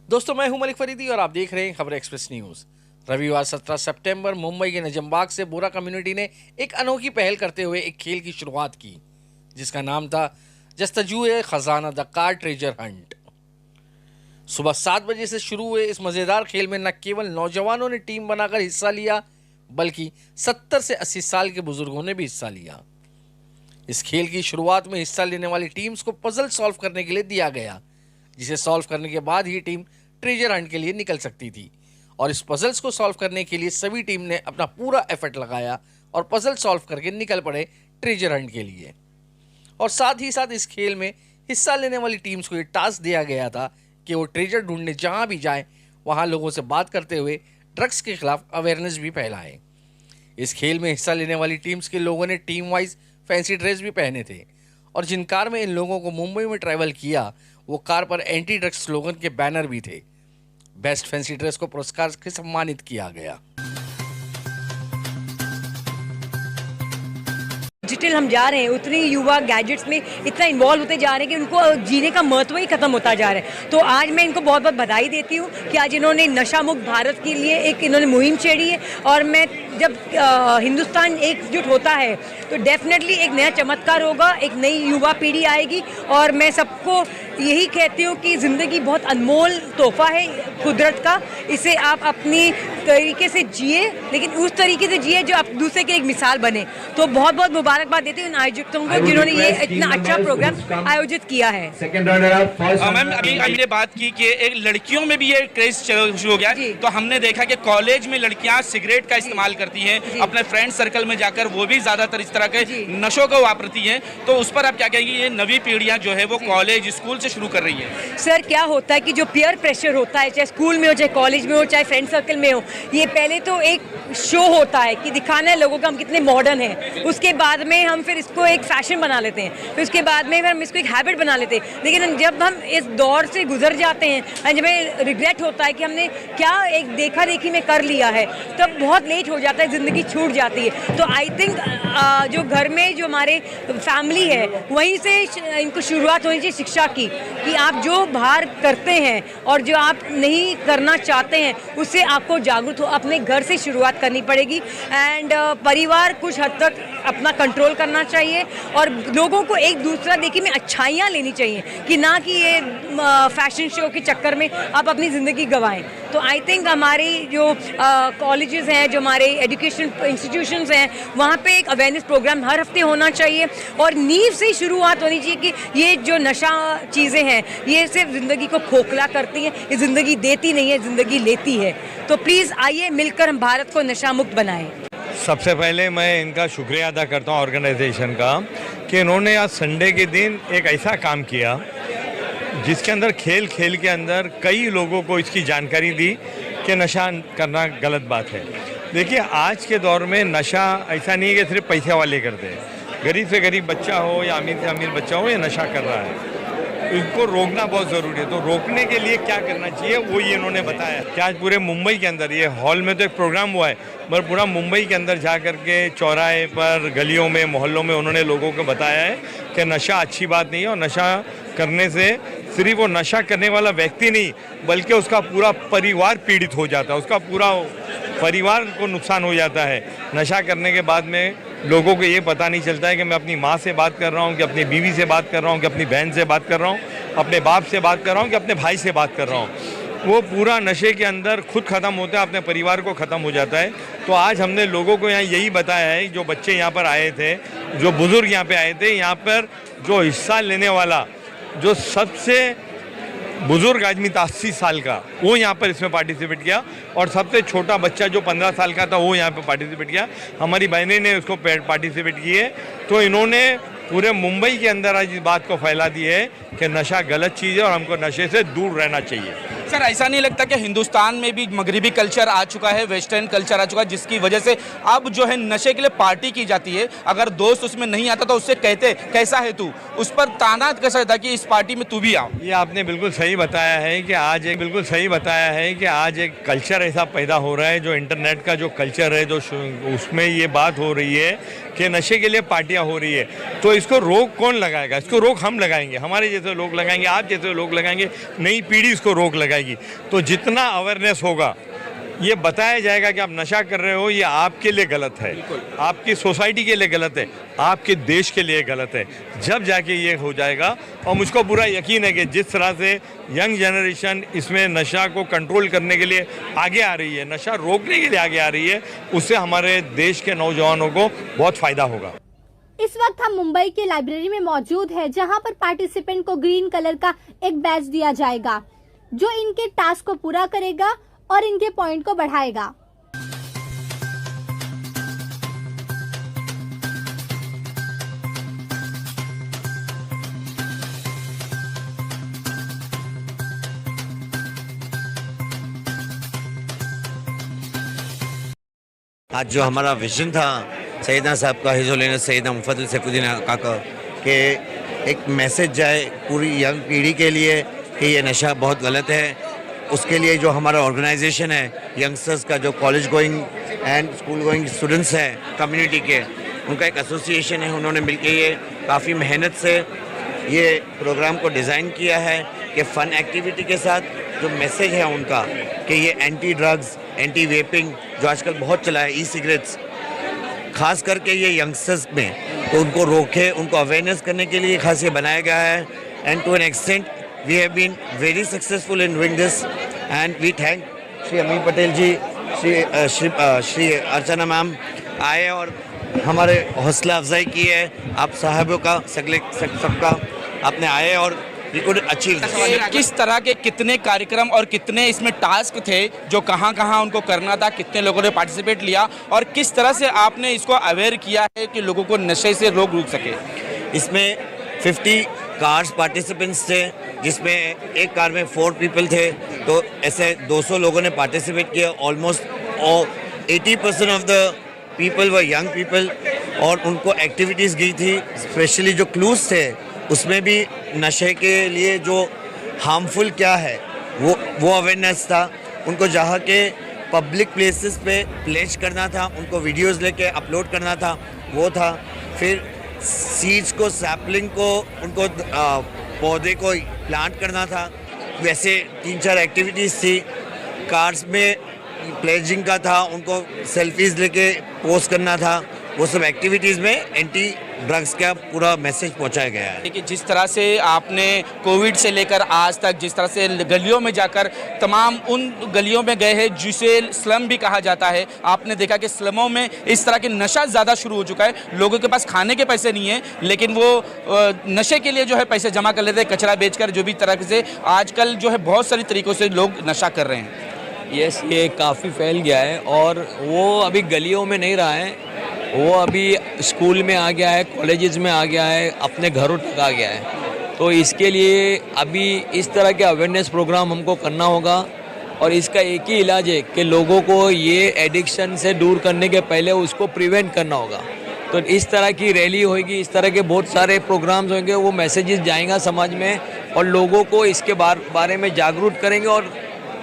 दोस्तों, मैं हूं मलिक फरीदी और आप देख रहे हैं खबर एक्सप्रेस न्यूज। रविवार 17 सितंबर मुंबई के नजमबाग से बोरा कम्युनिटी ने एक अनोखी पहल करते हुए एक खेल की शुरुआत की, जिसका नाम था जस्तजुए खजाना द कार ट्रेजर हंट। सुबह 7 बजे से शुरू हुए इस मजेदार खेल में न केवल नौजवानों ने टीम बनाकर हिस्सा लिया, बल्कि 70 से 80 साल के बुजुर्गों ने भी हिस्सा लिया। इस खेल की शुरुआत में हिस्सा लेने वाली टीम्स को पजल सॉल्व करने के लिए दिया गया, जिसे सॉल्व करने के बाद ही टीम ट्रेजर हंट के लिए निकल सकती थी। और इस पजल्स को सॉल्व करने के लिए सभी टीम ने अपना पूरा एफर्ट लगाया और पजल सॉल्व करके निकल पड़े ट्रेजर हंट के लिए। और साथ ही साथ इस खेल में हिस्सा लेने वाली टीम्स को ये टास्क दिया गया था कि वो ट्रेजर ढूंढने जहाँ भी जाएं, वहाँ लोगों से बात करते हुए ड्रग्स के खिलाफ अवेयरनेस भी फैलाएं। इस खेल में हिस्सा लेने वाली टीम्स के लोगों ने टीम वाइज फैंसी ड्रेस भी पहने थे, और जिन कार में इन लोगों को मुंबई में ट्रैवल किया, वो कार पर एंटी ड्रग्स स्लोगन के बैनर भी थे। बेस्ट फैंसी ड्रेस को पुरस्कार से सम्मानित किया गया। डिजिटल हम जा रहे हैं, उतनी युवा गैजेट्स में इतना इन्वॉल्व होते जा रहे हैं कि उनको जीने का महत्व ही खत्म होता जा रहा है। तो आज मैं इनको बहुत बहुत बधाई देती हूँ कि आज इन्होंने नशा मुक्त भारत के लिए एक इन्होंने मुहिम छेड़ी है। और मैं जब हिंदुस्तान एकजुट होता है तो डेफिनेटली एक नया चमत्कार होगा, एक नई युवा पीढ़ी आएगी। और मैं सबको यही कहती हूँ कि ज़िंदगी बहुत अनमोल तोहफा है कुदरत का, इसे आप अपनी तरीके से जिए, लेकिन उस तरीके से जिए जो आप दूसरे के एक मिसाल बने। तो बहुत बहुत मुबारकबाद देती हूँ इन आयोजकों को जिन्होंने ये इतना अच्छा प्रोग्राम आयोजित किया है। मैम, अभी हमने बात की कि एक लड़कियों में भी ये क्रेज शुरू हो गया, तो हमने देखा कि कॉलेज में लड़कियां सिगरेट का इस्तेमाल करती हैं, अपने फ्रेंड सर्कल में जाकर वो भी ज्यादातर इस तरह के नशों को वापरती हैं। तो उस पर आप क्या कहेंगे, ये नवी पीढ़ियां जो है वो कॉलेज स्कूल से शुरू कर रही है? सर, क्या होता है कि जो पीयर प्रेशर होता है, चाहे स्कूल में हो, चाहे कॉलेज में हो, चाहे फ्रेंड सर्कल में हो, ये पहले तो एक शो होता है कि दिखाना है लोगों को हम कितने मॉडर्न हैं। उसके बाद में हम फिर इसको एक फैशन बना लेते हैं, फिर उसके बाद में फिर हम इसको एक हैबिट बना लेते हैं। लेकिन जब हम इस दौर से गुजर जाते हैं, जब हमें रिग्रेट होता है कि हमने क्या एक देखा देखी में कर लिया है, तब बहुत लेट हो जाता है, ज़िंदगी छूट जाती है। तो आई थिंक जो घर में जो हमारे फैमिली है, वहीं से इनको शुरुआत होनी चाहिए शिक्षा की, कि आप जो बाहर करते हैं और जो आप नहीं करना चाहते हैं, उससे आपको जागरूक हो, अपने घर से शुरुआत करनी पड़ेगी। एंड परिवार कुछ हद तक अपना कंट्रोल करना चाहिए, और लोगों को एक दूसरा देखिए में अच्छाइयाँ लेनी चाहिए, कि ना कि ये फैशन शो के चक्कर में आप अपनी ज़िंदगी गंवाएं। तो आई थिंक हमारी जो कॉलेजेस हैं, जो हमारे एजुकेशन इंस्टीट्यूशंस हैं, वहाँ पे एक अवेयरनेस प्रोग्राम हर हफ्ते होना चाहिए, और नींव से शुरुआत होनी चाहिए कि ये जो नशा चीज़ें हैं, ये सिर्फ ज़िंदगी को खोखला करती हैं, ये ज़िंदगी देती नहीं है, ज़िंदगी लेती है। तो प्लीज़ आइए मिलकर हम भारत को नशा मुक्त बनाएं। सबसे पहले मैं इनका शुक्रिया अदा करता हूँ ऑर्गेनाइजेशन का, कि इन्होंने आज संडे के दिन एक ऐसा काम किया जिसके अंदर खेल के अंदर कई लोगों को इसकी जानकारी दी कि नशा करना गलत बात है। देखिए, आज के दौर में नशा ऐसा नहीं है कि सिर्फ पैसे वाले करते हैं। गरीब से गरीब बच्चा हो या अमीर से अमीर बच्चा हो, ये नशा कर रहा है, इसको रोकना बहुत ज़रूरी है। तो रोकने के लिए क्या करना चाहिए, वो ये इन्होंने बताया कि आज पूरे मुंबई के अंदर, ये हॉल में तो एक प्रोग्राम हुआ है, मगर पूरा मुंबई के अंदर जा कर के चौराहे पर, गलियों में, मोहल्लों में उन्होंने लोगों को बताया है कि नशा अच्छी बात नहीं है, और नशा करने से सिर्फ वो नशा करने वाला व्यक्ति नहीं, बल्कि उसका पूरा परिवार पीड़ित हो जाता है, उसका पूरा परिवार को नुकसान हो जाता है। नशा करने के बाद में लोगों को ये पता नहीं चलता है कि मैं अपनी माँ से बात कर रहा हूँ, कि अपनी बीवी से बात कर रहा हूँ, कि अपनी बहन से बात कर रहा हूँ, अपने बाप से बात कर रहा हूँ, कि अपने भाई से बात कर रहा हूँ। वो पूरा नशे के अंदर खुद ख़त्म होता है, अपने परिवार को ख़त्म हो जाता है। तो आज हमने लोगों को यहाँ यही बताया है, जो बच्चे यहाँ पर आए थे, जो बुज़ुर्ग यहाँ पर आए थे, यहाँ पर जो हिस्सा लेने वाला जो सबसे बुजुर्ग आदमी था 80 साल का, वो यहाँ पर इसमें पार्टिसिपेट किया, और सबसे छोटा बच्चा जो 15 साल का था, वो यहाँ पर पार्टिसिपेट किया। हमारी बहनें ने उसको पार्टिसिपेट किए। तो इन्होंने पूरे मुंबई के अंदर आज इस बात को फैला दी है कि नशा गलत चीज़ है और हमको नशे से दूर रहना चाहिए। सर, ऐसा नहीं लगता कि हिंदुस्तान में भी मगरिबी कल्चर आ चुका है, वेस्टर्न कल्चर आ चुका है, जिसकी वजह से अब जो है नशे के लिए पार्टी की जाती है, अगर दोस्त उसमें नहीं आता तो उससे कहते कैसा है तू, उस पर ताना कैसा था कि इस पार्टी में तू भी आओ। ये आपने बिल्कुल सही बताया है कि आज एक कल्चर ऐसा पैदा हो रहा है, जो इंटरनेट का जो कल्चर है, जो उसमें ये बात हो रही है कि नशे के लिए पार्टियां हो रही है। तो इसको रोक कौन लगाएगा? इसको रोक हम लगाएंगे, हमारे जैसे लोग लगाएंगे, आप जैसे लोग लगाएंगे, नई पीढ़ी इसको रोक लगाएगी। जाएगी। तो जितना अवेयरनेस होगा, ये बताया जाएगा कि आप नशा कर रहे हो, ये आपके लिए गलत है, आपकी सोसाइटी के लिए गलत है, आपके देश के लिए गलत है, जब जाके ये हो जाएगा। और मुझको पूरा यकीन है कि जिस तरह से यंग जनरेशन इसमें नशा को कंट्रोल करने के लिए आगे आ रही है, नशा रोकने के लिए आगे आ रही है, उससे हमारे देश के नौजवानों को बहुत फ़ायदा होगा। इस वक्त हम मुंबई के लाइब्रेरी में मौजूद है, जहां पर पार्टिसिपेंट को ग्रीन कलर का एक बैज दिया जाएगा, जो इनके टास्क को पूरा करेगा और इनके पॉइंट को बढ़ाएगा। आज जो हमारा विजन था सैयदना साहब का, हिज़ुल सैयदना मुफद्दल सैफुद्दीन काका, के एक मैसेज जाए पूरी यंग पीढ़ी के लिए कि ये नशा बहुत गलत है, उसके लिए जो हमारा ऑर्गेनाइजेशन है यंगस्टर्स का, जो college going and school going students हैं कम्युनिटी के, उनका एक एसोसिएशन है, उन्होंने मिलकर ये काफ़ी मेहनत से ये प्रोग्राम को डिज़ाइन किया है कि फ़न एक्टिविटी के साथ जो मैसेज है उनका कि ये एंटी ड्रग्स, एंटी वेपिंग जो आजकल बहुत चला है, ई सिगरेट्स, खास करके ये यंगस्टर्स में, तो उनको रोके, उनको अवेयरनेस करने के लिए खास ये बनाया गया है। And to an extent we have been very successful in doing this and we thank Shri Amir Patel ji, Shri Archana ma'am आए और हमारे हौसला अफजाई की है, आप साहबों का सबका आपने आए और वी कुड अचीव। किस तरह के कितने कार्यक्रम और कितने इसमें टास्क थे जो कहाँ कहाँ उनको करना था, कितने लोगों ने पार्टिसिपेट लिया और किस तरह से आपने इसको अवेयर किया है कि लोगों को नशे से रोक सके? इसमें 50 कार्स पार्टिसिपेंट्स थे, जिसमें एक कार में 4 पीपल थे, तो ऐसे 200 लोगों ने पार्टिसिपेट किया। ऑलमोस्ट 80% ऑफ द पीपल व यंग पीपल, और उनको एक्टिविटीज़ दी थी। स्पेशली जो क्लूज थे उसमें भी नशे के लिए जो हार्मफुल क्या है वो अवेयरनेस था। उनको जहाँ के पब्लिक प्लेसेस पे प्लेज करना था, उनको वीडियोस लेके अपलोड करना था, वो था। फिर सीड्स को, सैपलिंग को, उनको पौधे को प्लांट करना था। वैसे 3-4 एक्टिविटीज़ थी। कार्स में प्लेजिंग का था, उनको सेल्फीज़ लेके पोस्ट करना था। वो सब एक्टिविटीज़ में एंटी ड्रग्स का पूरा मैसेज पहुंचाया गया है। देखिए, जिस तरह से आपने कोविड से लेकर आज तक जिस तरह से गलियों में जाकर तमाम उन गलियों में गए हैं जिसे स्लम भी कहा जाता है, आपने देखा कि स्लमों में इस तरह के नशा ज़्यादा शुरू हो चुका है। लोगों के पास खाने के पैसे नहीं है, लेकिन वो नशे के लिए जो है पैसे जमा कर लेते हैं, कचरा बेचकर, जो भी तरह से आजकल जो है बहुत सारी तरीक़ों से लोग नशा कर रहे हैं। यस, ये काफ़ी फैल गया है और वो अभी गलियों में नहीं रहा है, वो अभी स्कूल में आ गया है, कॉलेजेस में आ गया है, अपने घरों तक आ गया है। तो इसके लिए अभी इस तरह के अवेयरनेस प्रोग्राम हमको करना होगा और इसका एक ही इलाज है कि लोगों को ये एडिक्शन से दूर करने के पहले उसको प्रिवेंट करना होगा। तो इस तरह की रैली होगी, इस तरह के बहुत सारे प्रोग्राम्स होंगे, वो मैसेजेस जाएगा समाज में और लोगों को इसके बारे में जागरूक करेंगे और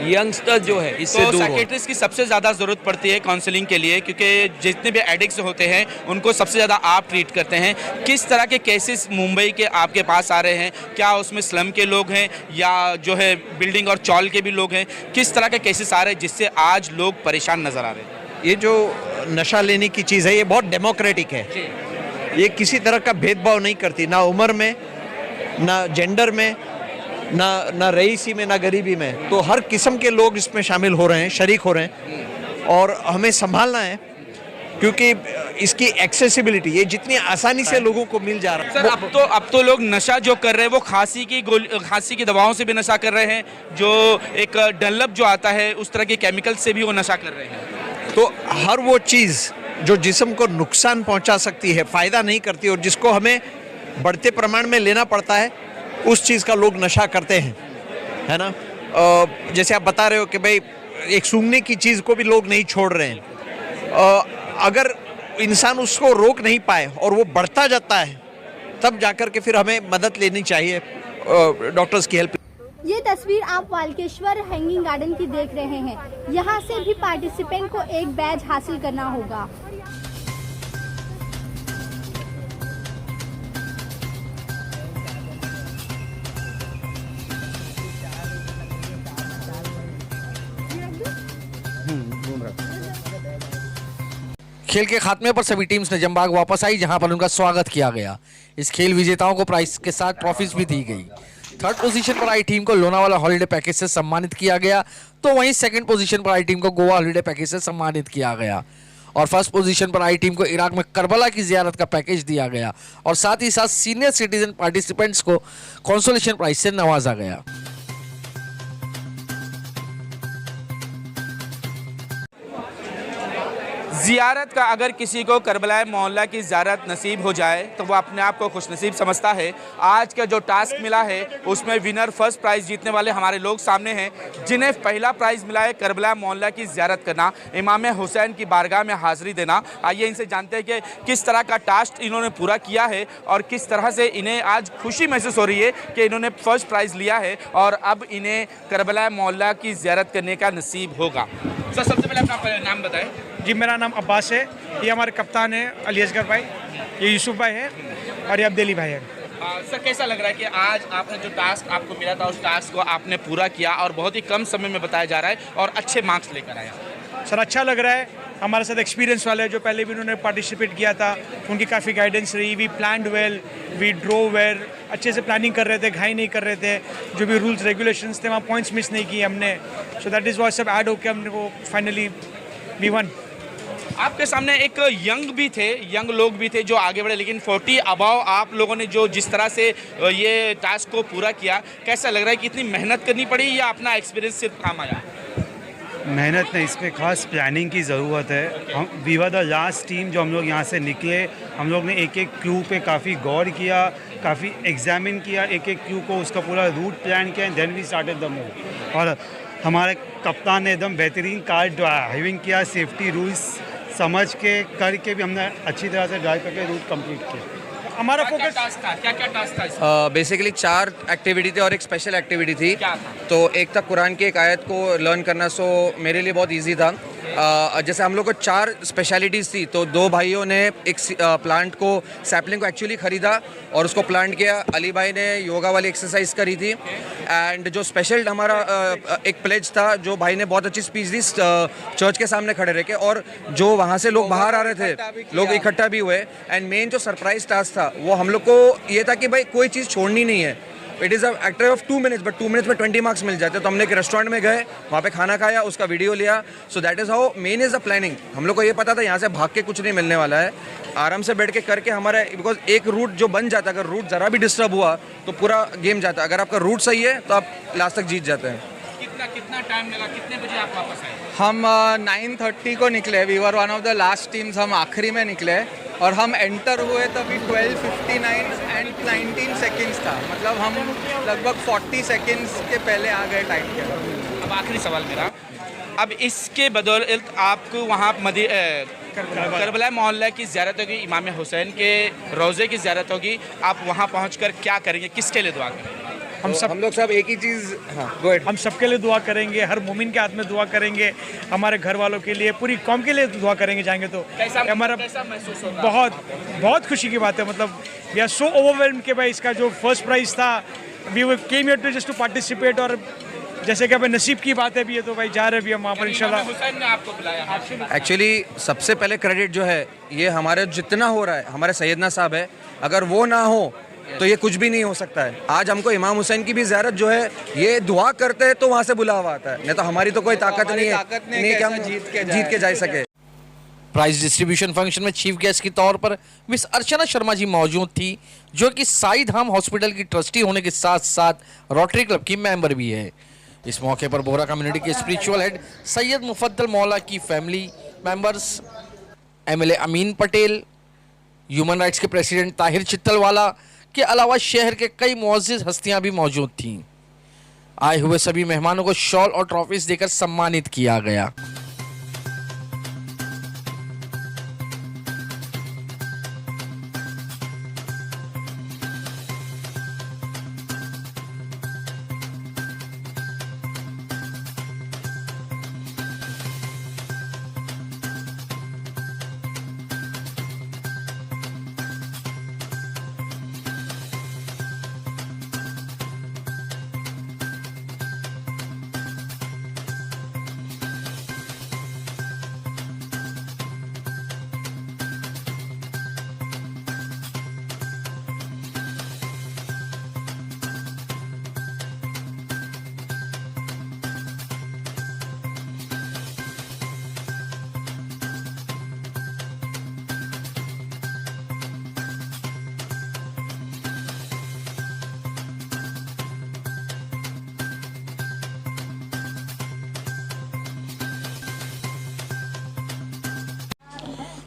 यंगस्टर जो है इससे दूर हो। साइकियाट्रिस्ट की सबसे ज़्यादा ज़रूरत पड़ती है काउंसलिंग के लिए, क्योंकि जितने भी एडिक्ट्स होते हैं उनको सबसे ज़्यादा आप ट्रीट करते हैं। किस तरह के केसेस मुंबई के आपके पास आ रहे हैं? क्या उसमें स्लम के लोग हैं या जो है बिल्डिंग और चौल के भी लोग हैं? किस तरह के केसेस आ रहे हैं जिससे आज लोग परेशान नज़र आ रहे हैं? ये जो नशा लेने की चीज़ है ये बहुत डेमोक्रेटिक है। ये किसी तरह का भेदभाव नहीं करती, ना उम्र में, ना जेंडर में, ना रईसी में, ना गरीबी में। तो हर किस्म के लोग इसमें शामिल हो रहे हैं, शरीक हो रहे हैं और हमें संभालना है क्योंकि इसकी एक्सेसिबिलिटी ये जितनी आसानी से लोगों को मिल जा रहा है। सर, अब तो लोग नशा जो कर रहे हैं वो खांसी की दवाओं से भी नशा कर रहे हैं, जो एक डनलप जो आता है उस तरह के केमिकल से भी वो नशा कर रहे हैं। तो हर वो चीज़ जो जिस्म को नुकसान पहुंचा सकती है, फ़ायदा नहीं करती और जिसको हमें बढ़ते प्रमाण में लेना पड़ता है, उस चीज़ का लोग नशा करते हैं, है ना। जैसे आप बता रहे हो कि भाई एक सूंघने की चीज़ को भी लोग नहीं छोड़ रहे हैं। अगर इंसान उसको रोक नहीं पाए और वो बढ़ता जाता है, तब जाकर के फिर हमें मदद लेनी चाहिए, डॉक्टर्स की हेल्प। ये तस्वीर आप वाल्केश्वर हैंगिंग गार्डन की देख रहे हैं। यहाँ से भी पार्टिसिपेंट को एक बैज हासिल करना होगा। खेल के खात्मे पर सभी टीम्स नजमबाग वापस आई, जहां पर उनका स्वागत किया गया। इस खेल विजेताओं को प्राइज के साथ ट्रॉफीज भी दी गई। थर्ड पोजीशन पर आई टीम को लोनावाला हॉलिडे पैकेज से सम्मानित किया गया, तो वहीं सेकंड पोजीशन पर आई टीम को गोवा हॉलिडे पैकेज से सम्मानित किया गया और फर्स्ट पोजीशन पर आई टीम को इराक में करबला की जियारत का पैकेज दिया गया और साथ ही साथ सीनियर सिटीजन पार्टिसिपेंट्स को कंसोलेशन प्राइज से नवाजा गया। ज़ियारत का अगर किसी को करबला मोहल्ला की ज़ियारत नसीब हो जाए तो वो अपने आप को खुशनसीब समझता है। आज का जो टास्क मिला है उसमें विनर फर्स्ट प्राइज़ जीतने वाले हमारे लोग सामने हैं, जिन्हें पहला प्राइज़ मिला है करबला मोहल्ला की ज़ियारत करना, इमाम हुसैन की बारगाह में हाज़िरी देना। आइए इनसे जानते हैं कि किस तरह का टास्क इन्होंने पूरा किया है और किस तरह से इन्हें आज खुशी महसूस हो रही है कि इन्होंने फर्स्ट प्राइज़ लिया है और अब इन्हें करबला मोहल्ला की ज़ियारत करने का नसीब होगा। सर, सबसे पहले अपना नाम बताएं। जी, मेरा नाम अब्बास है, ये हमारे कप्तान है अली असगर भाई, ये यूसुफ भाई है और ये अब्देली भाई है। सर, कैसा लग रहा है कि आज आपने जो टास्क आपको मिला था उस टास्क को आपने पूरा किया और बहुत ही कम समय में बताया जा रहा है और अच्छे मार्क्स लेकर आया? सर, अच्छा लग रहा है। हमारे साथ एक्सपीरियंस वाले जो पहले भी उन्होंने पार्टिसिपेट किया था, उनकी काफ़ी गाइडेंस रही। We planned well, we drove well, अच्छे से प्लानिंग कर रहे थे, घाई नहीं कर रहे थे। जो भी रूल्स रेगुलेशंस थे वहाँ पॉइंट्स मिस नहीं किए हमने। सो दैट इज़ व्हाट सब ऐड होकर हमने वो फाइनली वी वन। आपके सामने एक यंग लोग भी थे जो आगे बढ़े, लेकिन 40 अबाव आप लोगों ने जो जिस तरह से ये टास्क को पूरा किया, कैसा लग रहा है कि इतनी मेहनत करनी पड़ी या अपना एक्सपीरियंस सिर्फ काम आया? मेहनत नहीं, इसमें खास प्लानिंग की ज़रूरत है। हम we were the last team जो हम लोग यहाँ से निकले। हम लोग ने एक एक क्रू पे काफ़ी गौर किया, काफ़ी एग्जामिन किया एक एक क्रू को, उसका पूरा रूट प्लान किया and then we started the move. और हमारे कप्तान ने एकदम बेहतरीन कार ड्राइविंग किया, सेफ्टी रूल्स समझ के करके भी हमने अच्छी तरह से ड्राइव करके रूट कंप्लीट किया। हमारा क्या फोकस टास्क था? क्या टास्क था? बेसिकली 4 एक्टिविटी थी और एक स्पेशल एक्टिविटी थी। क्या था? तो एक था कुरान की एक आयत को लर्न करना, सो मेरे लिए बहुत इजी था। जैसे हम लोग को 4 स्पेशलिटीज़ थी, तो 2 भाइयों ने एक प्लांट को, सैपलिंग को एक्चुअली ख़रीदा और उसको प्लांट किया। अली भाई ने योगा वाली एक्सरसाइज करी थी एंड जो स्पेशल हमारा एक प्लेज था, जो भाई ने बहुत अच्छी स्पीच दी चर्च के सामने खड़े रह के, और जो वहाँ से लोग बाहर आ रहे थे, लोग इकट्ठा भी हुए। एंड मेन जो सरप्राइज टास्क था वो हम लोग को ये था कि भाई कोई चीज़ छोड़नी नहीं है। It is a actor of 2 minutes, but 2 minutes में 20 मार्क्स मिल जाते। तो हमने एक रेस्टोरेंट में गए, वहाँ पे खाना खाया, उसका वीडियो लिया। So that is how main is the planning. हम लोग को ये पता था यहाँ से भाग के कुछ नहीं मिलने वाला है, आराम से बैठ के करके हमारा, बिकॉज एक रूट जो बन जाता है, अगर रूट ज़रा भी डिस्टर्ब हुआ तो पूरा गेम जाता है। अगर आपका रूट सही है तो आप लास्ट तक जीत जाते हैं। कितना टाइम लगा? कितने बजे आप वापस आए? हम 9:30 को निकले। We were one of the last teams, हम आखिरी में निकले और हम एंटर हुए तभी 12:59 एंड 19 सेकेंड्स था। मतलब हम लगभग 40 सेकेंड्स के पहले आ गए टाइम के। अब आखिरी सवाल मेरा, अब इसके बदौलत आपको वहाँ करबला मोहल्ला की ज़ियारत होगी, इमाम हुसैन के रोज़े की ज़ियारत होगी। आप वहाँ पहुँचकर क्या करेंगे, किसके लिए दुआ करेंगे? हम लोग सब एक ही चीज़, हाँ, हम सबके लिए दुआ करेंगे, हर मोमिन के हाथ में दुआ करेंगे, हमारे घर वालों के लिए, पूरी कौम के लिए दुआ करेंगे। जाएंगे तो हमारा कैसा महसूस होगा? बहुत खुशी की बात है। मतलब वी आर सो ओवरवेल्म्ड कि भाई इसका जो फर्स्ट प्राइज़ था, we came here to just to participate, और जैसे कि भाई नसीब की बात है भी है, तो भाई जा रहे भी हम वहाँ पर इंशाल्लाह। हुसैन ने आपको बुलाया? एक्चुअली सबसे पहले क्रेडिट जो है ये हमारे जितना हो रहा है हमारे सैयदना साहब है। अगर वो ना हो तो ये कुछ भी नहीं हो सकता है। आज हमको इमाम हुसैन की भी ज़ियारत जो है, ये दुआ करते हैं तो वहाँ से बुलावा आता है, नहीं तो हमारी तो कोई ताकत नहीं है कि हम जीत के जा सके। प्राइज डिस्ट्रीब्यूशन फंक्शन में चीफ गेस्ट के तौर पर मिस अर्चना शर्मा जी मौजूद थी, जो कि साई धाम हॉस्पिटल की ट्रस्टी होने के साथ साथ रोटरी क्लब की मेंबर भी है। इस मौके पर बोहरा कम्युनिटी के स्पिरिचुअल हेड सैयद मुफद्दल मौला की family members, MLA Amin Patel, human rights के प्रेसिडेंट ताहिर चित्तलवाला के अलावा शहर के कई मुअज़्ज़िज़ हस्तियां भी मौजूद थीं। आए हुए सभी मेहमानों को शॉल और ट्रॉफीज देकर सम्मानित किया गया।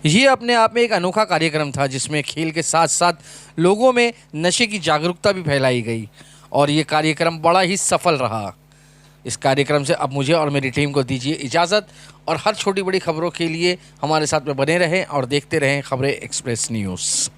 ये अपने आप में एक अनोखा कार्यक्रम था जिसमें खेल के साथ साथ लोगों में नशे की जागरूकता भी फैलाई गई और ये कार्यक्रम बड़ा ही सफल रहा। इस कार्यक्रम से अब मुझे और मेरी टीम को दीजिए इजाज़त और हर छोटी बड़ी खबरों के लिए हमारे साथ में बने रहें और देखते रहें खबरें एक्सप्रेस न्यूज़।